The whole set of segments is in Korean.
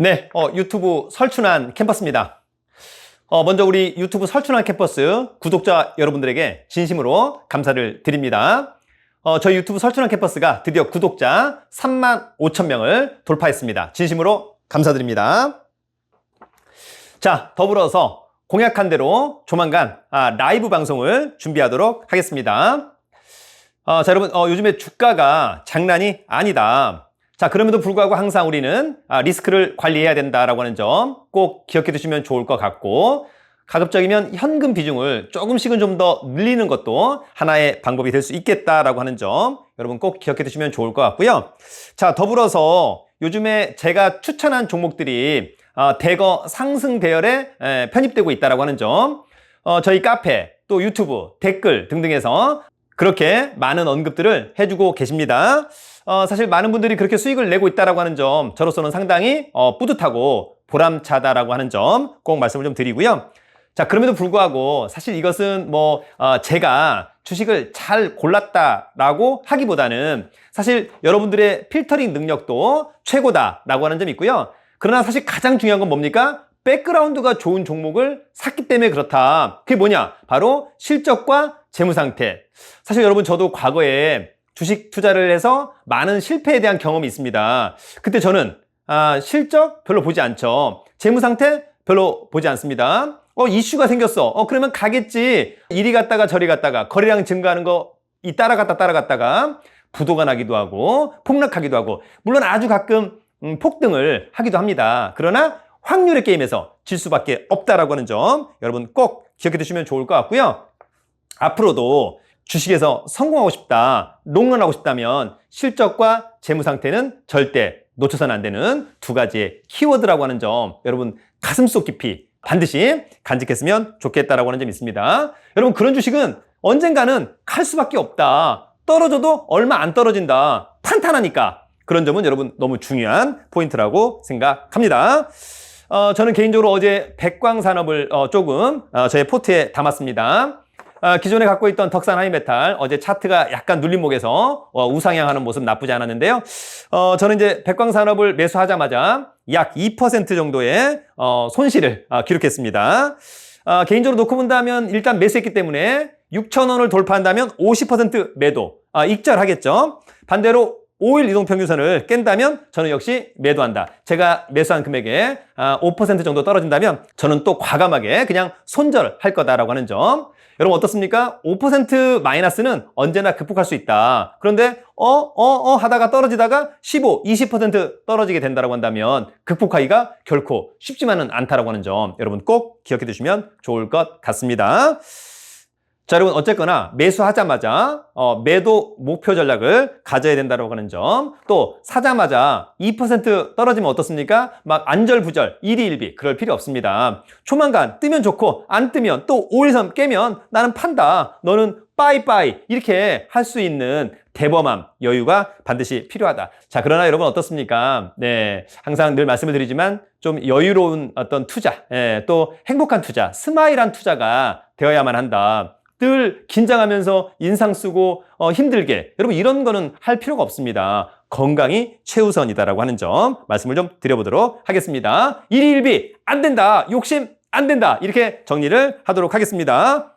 네, 유튜브 설춘환 캠퍼스입니다. 먼저 우리 유튜브 설춘환 캠퍼스 구독자 여러분들에게 진심으로 감사를 드립니다. 저희 유튜브 설춘환 캠퍼스가 드디어 구독자 35,000명을 돌파했습니다. 진심으로 감사드립니다. 자, 더불어서 공약한 대로 조만간 라이브 방송을 준비하도록 하겠습니다. 자, 여러분, 요즘에 주가가 장난이 아니다. 자, 그럼에도 불구하고 항상 우리는 리스크를 관리해야 된다라고 하는 점 꼭 기억해 두시면 좋을 것 같고, 가급적이면 현금 비중을 조금씩은 좀 더 늘리는 것도 하나의 방법이 될 수 있겠다라고 하는 점 여러분 꼭 기억해 두시면 좋을 것 같고요. 자, 더불어서 요즘에 제가 추천한 종목들이 대거 상승 배열에 편입되고 있다라고 하는 점, 저희 카페 또 유튜브 댓글 등등에서 그렇게 많은 언급들을 해주고 계십니다. 사실 많은 분들이 그렇게 수익을 내고 있다라고 하는 점 저로서는 상당히 뿌듯하고 보람차다라고 하는 점 꼭 말씀을 좀 드리고요. 자, 그럼에도 불구하고 사실 이것은 제가 주식을 잘 골랐다라고 하기보다는 사실 여러분들의 필터링 능력도 최고다라고 하는 점이 있고요. 그러나 사실 가장 중요한 건 뭡니까? 백그라운드가 좋은 종목을 샀기 때문에 그렇다. 그게 뭐냐? 바로 실적과 재무 상태. 사실 여러분, 저도 과거에 주식 투자를 해서 많은 실패에 대한 경험이 있습니다. 그때 저는 실적 별로 보지 않죠. 재무 상태 별로 보지 않습니다. 이슈가 생겼어. 그러면 가겠지. 이리 갔다가 저리 갔다가 거래량 증가하는 거 따라갔다가 부도가 나기도 하고 폭락하기도 하고, 물론 아주 가끔 폭등을 하기도 합니다. 그러나 확률의 게임에서 질 수밖에 없다라고 하는 점 여러분 꼭 기억해 두시면 좋을 것 같고요. 앞으로도 주식에서 성공하고 싶다, 롱런하고 싶다면 실적과 재무 상태는 절대 놓쳐서는 안 되는 두 가지의 키워드라고 하는 점 여러분 가슴속 깊이 반드시 간직했으면 좋겠다라고 하는 점이 있습니다. 여러분, 그런 주식은 언젠가는 갈 수밖에 없다. 떨어져도 얼마 안 떨어진다. 탄탄하니까. 그런 점은 여러분 너무 중요한 포인트라고 생각합니다. 저는 개인적으로 어제 백광산업을 조금 저의 포트에 담았습니다. 기존에 갖고 있던 덕산 하이메탈, 어제 차트가 약간 눌림목에서 우상향하는 모습 나쁘지 않았는데요. 저는 이제 백광산업을 매수하자마자 약 2% 정도의 손실을 기록했습니다. 개인적으로 놓고 본다면 일단 매수했기 때문에 6,000원을 돌파한다면 50% 매도, 익절하겠죠. 반대로 5일 이동평균선을 깬다면 저는 역시 매도한다. 제가 매수한 금액에 5% 정도 떨어진다면 저는 또 과감하게 그냥 손절할 거다라고 하는 점. 여러분 어떻습니까? 5% 마이너스는 언제나 극복할 수 있다. 그런데 하다가 떨어지다가 15, 20% 떨어지게 된다고 한다면 극복하기가 결코 쉽지만은 않다라고 하는 점 여러분 꼭 기억해 두시면 좋을 것 같습니다. 자, 여러분 어쨌거나 매수하자마자 매도 목표 전략을 가져야 된다고 하는 점, 또 사자마자 2% 떨어지면 어떻습니까? 막 안절부절, 일희일비 그럴 필요 없습니다. 조만간 뜨면 좋고 안 뜨면 또 5일선 깨면 나는 판다, 너는 빠이빠이 이렇게 할 수 있는 대범함, 여유가 반드시 필요하다. 자, 그러나 여러분 어떻습니까? 네, 항상 늘 말씀을 드리지만 좀 여유로운 어떤 투자, 또 행복한 투자, 스마일한 투자가 되어야만 한다. 늘 긴장하면서 인상 쓰고 힘들게, 여러분 이런 거는 할 필요가 없습니다. 건강이 최우선이다라고 하는 점 말씀을 좀 드려보도록 하겠습니다. 일희일비 안 된다, 욕심 안 된다, 이렇게 정리를 하도록 하겠습니다.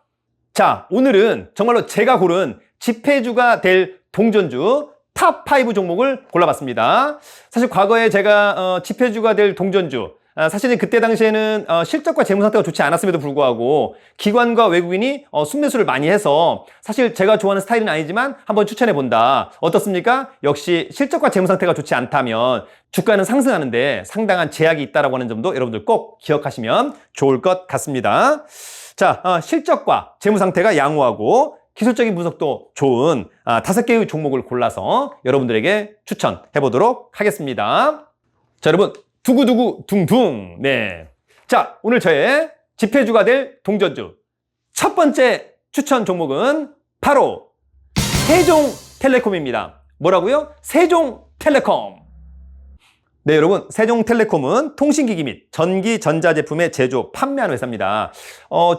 자, 오늘은 정말로 제가 고른 지폐주가 될 동전주 탑5 종목을 골라봤습니다. 사실 과거에 제가 지폐주가 될 동전주, 사실은 그때 당시에는 실적과 재무 상태가 좋지 않았음에도 불구하고 기관과 외국인이 순매수를 많이 해서, 사실 제가 좋아하는 스타일은 아니지만 한번 추천해 본다. 어떻습니까? 역시 실적과 재무 상태가 좋지 않다면 주가는 상승하는데 상당한 제약이 있다라고 하는 점도 여러분들 꼭 기억하시면 좋을 것 같습니다. 자, 실적과 재무 상태가 양호하고 기술적인 분석도 좋은 5개의 종목을 골라서 여러분들에게 추천해 보도록 하겠습니다. 자, 여러분 두구두구 둥둥. 네. 자, 오늘 저의 지폐주가 될 동전주 첫 번째 추천 종목은 바로 세종텔레콤입니다. 뭐라고요? 세종텔레콤. 네, 여러분, 세종텔레콤은 통신기기 및 전기 전자제품의 제조, 판매하는 회사입니다.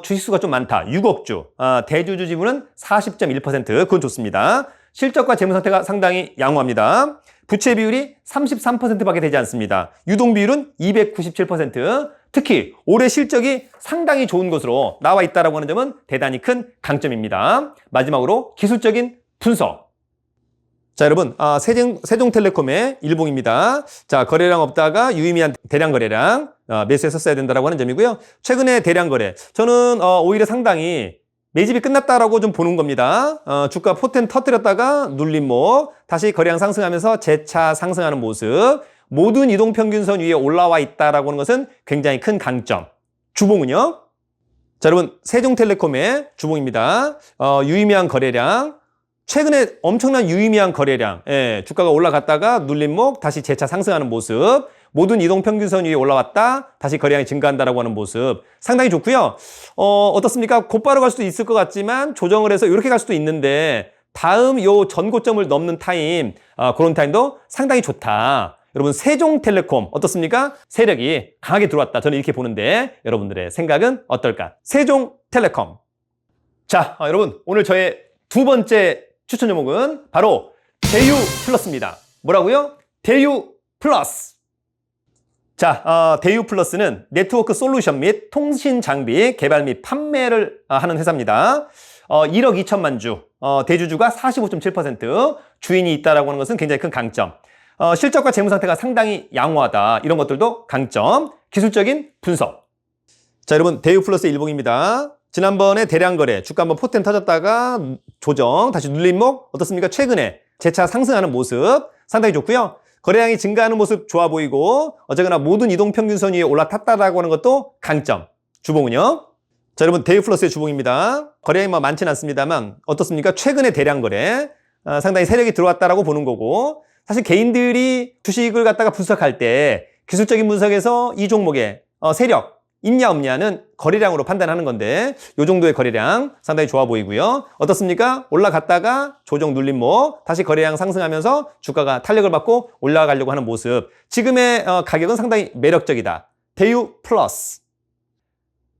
주식수가 좀 많다. 6억 주. 대주주 지분은 40.1%. 그건 좋습니다. 실적과 재무 상태가 상당히 양호합니다. 부채 비율이 33%밖에 되지 않습니다. 유동 비율은 297%. 특히 올해 실적이 상당히 좋은 것으로 나와 있다고 하는 점은 대단히 큰 강점입니다. 마지막으로 기술적인 분석. 자, 여러분, 세종텔레콤의 일봉입니다. 자, 거래량 없다가 유의미한 대량 거래량 매수했었어야 된다고 하는 점이고요. 최근에 대량 거래, 저는 오히려 상당히 매집이 끝났다라고 좀 보는 겁니다. 주가 포텐 터뜨렸다가 눌림목, 다시 거래량 상승하면서 재차 상승하는 모습, 모든 이동평균선 위에 올라와 있다라고 하는 것은 굉장히 큰 강점. 주봉은요? 자, 여러분, 세종텔레콤의 주봉입니다. 유의미한 거래량, 최근에 엄청난 유의미한 거래량, 주가가 올라갔다가 눌림목, 다시 재차 상승하는 모습, 모든 이동평균선 위에 올라왔다, 다시 거래량이 증가한다라고 하는 모습 상당히 좋고요. 어떻습니까? 곧바로 갈 수도 있을 것 같지만 조정을 해서 이렇게 갈 수도 있는데 다음 요 전고점을 넘는 타임, 그런 타임도 상당히 좋다. 여러분, 세종텔레콤 어떻습니까? 세력이 강하게 들어왔다. 저는 이렇게 보는데 여러분들의 생각은 어떨까? 세종텔레콤. 자, 여러분, 오늘 저의 두 번째 추천 종목은 바로 대유플러스입니다. 뭐라고요? 대유플러스. 자, 대유플러스는 네트워크 솔루션 및 통신 장비 개발 및 판매를 하는 회사입니다. 1억 2천만 주, 대주주가 45.7%, 주인이 있다라고 하는 것은 굉장히 큰 강점. 실적과 재무 상태가 상당히 양호하다. 이런 것들도 강점. 기술적인 분석. 자, 여러분, 대유플러스 일봉입니다. 지난번에 대량 거래, 주가 한번 포텐 터졌다가 조정, 다시 눌림목 어떻습니까? 최근에 재차 상승하는 모습 상당히 좋고요. 거래량이 증가하는 모습 좋아 보이고 어쨌거나 모든 이동평균선 위에 올라탔다라고 하는 것도 강점. 주봉은요? 자, 여러분, 대유플러스의 주봉입니다. 거래량이 많지는 않습니다만 어떻습니까? 최근에 대량 거래, 상당히 세력이 들어왔다라고 보는 거고, 사실 개인들이 주식을 갖다가 분석할 때 기술적인 분석에서 이 종목의 세력 있냐 없냐는 거래량으로 판단하는 건데 이 정도의 거래량 상당히 좋아 보이고요. 어떻습니까? 올라갔다가 조정 눌림목, 다시 거래량 상승하면서 주가가 탄력을 받고 올라가려고 하는 모습. 지금의 가격은 상당히 매력적이다. 대유 플러스.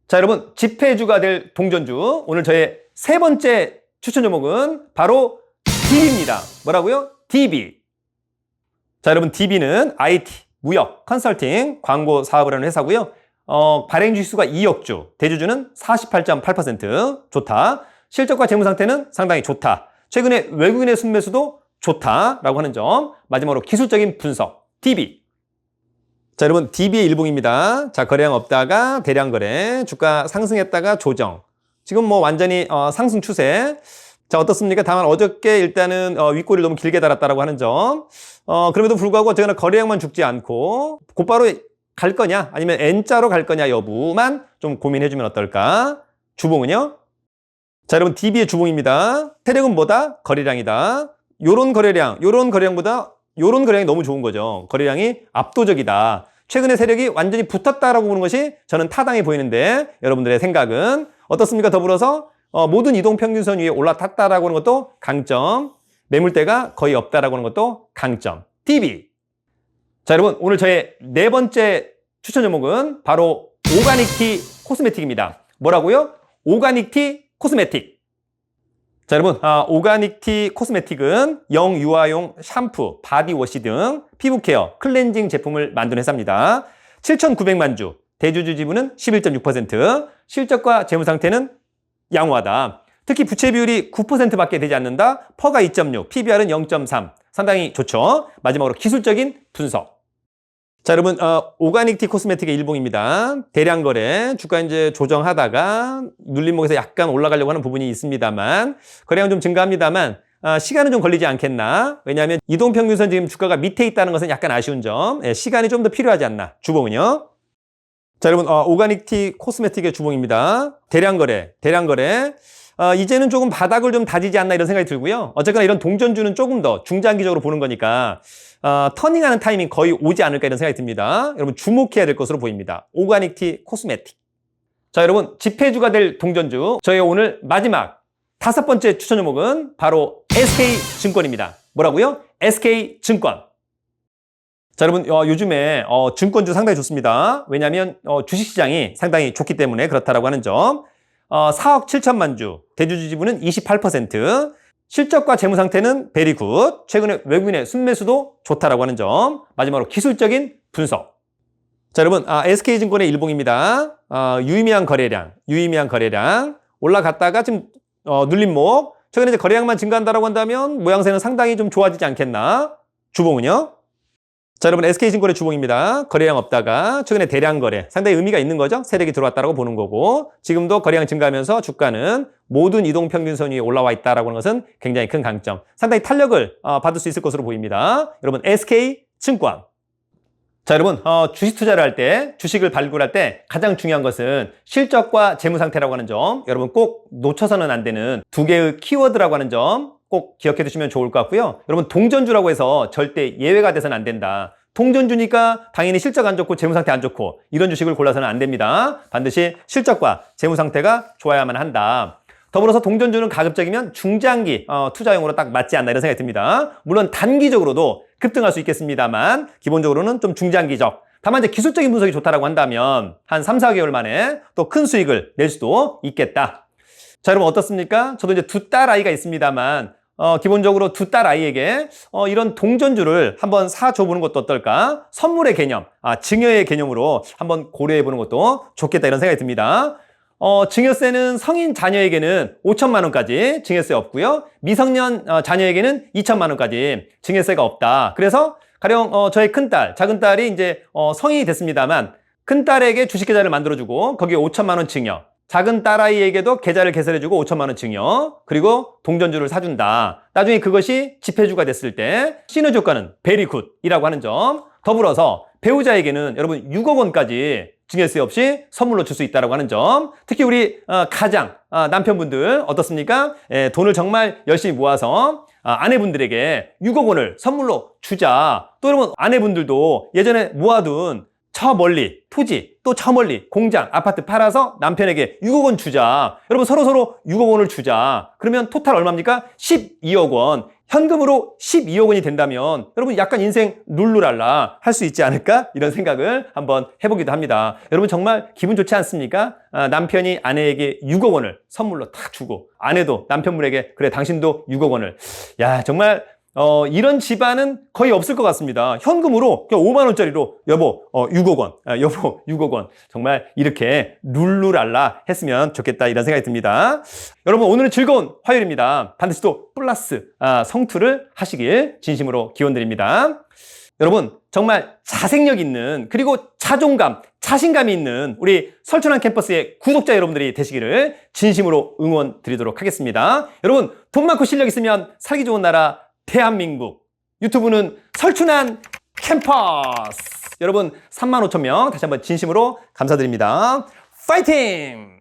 자, 여러분, 지폐주가 될 동전주. 오늘 저의 세 번째 추천 종목은 바로 DB입니다. 뭐라고요? DB. 자, 여러분, DB는 IT, 무역, 컨설팅, 광고 사업을 하는 회사고요. 발행 주수가 2억 주, 대주주는 48.8%. 좋다. 실적과 재무 상태는 상당히 좋다. 최근에 외국인의 순매수도 좋다라고 하는 점. 마지막으로 기술적인 분석. DB. 자, 여러분, DB의 일봉입니다. 자, 거래량 없다가 대량 거래, 주가 상승했다가 조정. 지금 뭐 완전히 상승 추세. 자, 어떻습니까? 다만 어저께 일단은 윗꼬리를 너무 길게 달았다라고 하는 점. 그럼에도 불구하고 어쨌거나 거래량만 죽지 않고 곧바로 갈 거냐 아니면 N자로 갈 거냐 여부만 좀 고민해주면 어떨까? 주봉은요? 자, 여러분, DB의 주봉입니다. 세력은 뭐다? 거래량이다. 요런 거래량보다 요런 거래량이 너무 좋은 거죠. 거래량이 압도적이다. 최근에 세력이 완전히 붙었다라고 보는 것이 저는 타당해 보이는데 여러분들의 생각은 어떻습니까? 더불어서 모든 이동평균선 위에 올라탔다라고 하는 것도 강점, 매물대가 거의 없다라고 하는 것도 강점. DB. 자, 여러분, 오늘 저의 네 번째 추천 종목은 바로 오가닉티 코스메틱입니다. 뭐라고요? 오가닉티 코스메틱. 자, 여러분, 오가닉티 코스메틱은 영유아용 샴푸, 바디워시 등 피부 케어, 클렌징 제품을 만드는 회사입니다. 7,900만 주, 대주주 지분은 11.6%, 실적과 재무 상태는 양호하다. 특히 부채 비율이 9%밖에 되지 않는다. 퍼가 2.6, PBR은 0.3. 상당히 좋죠. 마지막으로 기술적인 분석. 자, 여러분, 오가닉티 코스메틱의 일봉입니다. 대량 거래, 주가 이제 조정하다가 눌림목에서 약간 올라가려고 하는 부분이 있습니다만, 거래량은 좀 증가합니다만, 시간은 좀 걸리지 않겠나? 왜냐하면 이동평균선 지금 주가가 밑에 있다는 것은 약간 아쉬운 점, 시간이 좀 더 필요하지 않나? 주봉은요? 자, 여러분, 오가닉티 코스메틱의 주봉입니다. 대량 거래. 이제는 조금 바닥을 좀 다지지 않나 이런 생각이 들고요. 어쨌거나 이런 동전주는 조금 더 중장기적으로 보는 거니까 터닝하는 타이밍 거의 오지 않을까 이런 생각이 듭니다. 여러분, 주목해야 될 것으로 보입니다. 오가닉티 코스메틱. 자, 여러분, 지폐주가 될 동전주. 저희 오늘 마지막 다섯 번째 추천 종목은 바로 SK증권입니다. 뭐라고요? SK증권. 자, 여러분, 요즘에 증권주 상당히 좋습니다. 왜냐하면 주식시장이 상당히 좋기 때문에 그렇다라고 하는 점. 4억 7천만 주, 대주주 지분은 28%, 실적과 재무 상태는 베리 굿. 최근에 외국인의 순매수도 좋다라고 하는 점. 마지막으로 기술적인 분석. 자, 여러분, SK증권의 일봉입니다. 유의미한 거래량 올라갔다가 지금 눌림목. 최근에 이제 거래량만 증가한다라고 한다면 모양새는 상당히 좀 좋아지지 않겠나? 주봉은요? 자, 여러분, SK증권의 주봉입니다. 거래량 없다가 최근에 대량 거래, 상당히 의미가 있는 거죠. 세력이 들어왔다라고 보는 거고, 지금도 거래량 증가하면서 주가는 모든 이동평균선 위에 올라와 있다라고 하는 것은 굉장히 큰 강점, 상당히 탄력을 받을 수 있을 것으로 보입니다. 여러분, SK증권. 자, 여러분, 주식 투자를 할 때, 주식을 발굴할 때 가장 중요한 것은 실적과 재무 상태라고 하는 점, 여러분 꼭 놓쳐서는 안 되는 두 개의 키워드라고 하는 점 꼭 기억해 두시면 좋을 것 같고요. 여러분, 동전주라고 해서 절대 예외가 돼서는 안 된다. 동전주니까 당연히 실적 안 좋고 재무 상태 안 좋고 이런 주식을 골라서는 안 됩니다. 반드시 실적과 재무 상태가 좋아야만 한다. 더불어서 동전주는 가급적이면 중장기 투자용으로 딱 맞지 않나 이런 생각이 듭니다. 물론 단기적으로도 급등할 수 있겠습니다만 기본적으로는 좀 중장기적. 다만 이제 기술적인 분석이 좋다라고 한다면 한 3, 4개월 만에 또 큰 수익을 낼 수도 있겠다. 자, 여러분 어떻습니까? 저도 이제 두 딸 아이가 있습니다만 기본적으로 두 딸 아이에게 이런 동전주를 한번 사줘보는 것도 어떨까? 선물의 개념, 증여의 개념으로 한번 고려해보는 것도 좋겠다 이런 생각이 듭니다. 증여세는 성인 자녀에게는 5천만 원까지 증여세 없고요. 미성년 자녀에게는 2천만 원까지 증여세가 없다. 그래서 가령 저희 큰딸, 작은딸이 이제 성인이 됐습니다만 큰딸에게 주식계좌를 만들어주고 거기에 5천만 원 증여, 작은 딸아이에게도 계좌를 개설해주고 5천만 원 증여, 그리고 동전주를 사준다. 나중에 그것이 지폐주가 됐을 때 시너지 효과는 베리 굿이라고 하는 점. 더불어서 배우자에게는 여러분 6억 원까지 증여세 없이 선물로 줄 수 있다고 하는 점. 특히 우리 가장 남편분들 어떻습니까? 돈을 정말 열심히 모아서 아내분들에게 6억 원을 선물로 주자. 또 여러분 아내분들도 예전에 모아둔 저 멀리 토지, 또 저 멀리 공장, 아파트 팔아서 남편에게 6억 원 주자. 여러분 서로 6억 원을 주자. 그러면 토탈 얼마입니까? 12억 원. 현금으로 12억 원이 된다면 여러분 약간 인생 룰루랄라 할 수 있지 않을까? 이런 생각을 한번 해보기도 합니다. 여러분 정말 기분 좋지 않습니까? 남편이 아내에게 6억 원을 선물로 탁 주고 아내도 남편분에게 그래 당신도 6억 원을. 야 정말 이런 집안은 거의 없을 것 같습니다. 현금으로 그냥 5만 원짜리로 여보 6억 원, 여보 6억 원. 정말 이렇게 룰루랄라 했으면 좋겠다 이런 생각이 듭니다. 여러분 오늘은 즐거운 화요일입니다. 반드시 또 플러스 성투를 하시길 진심으로 기원드립니다. 여러분 정말 자생력 있는 그리고 자존감, 자신감이 있는 우리 설춘환 캠퍼스의 구독자 여러분들이 되시기를 진심으로 응원드리도록 하겠습니다. 여러분 돈 많고 실력 있으면 살기 좋은 나라 대한민국. 유튜브는 설춘환 캠퍼스. 여러분 35,000명 다시 한번 진심으로 감사드립니다. 파이팅!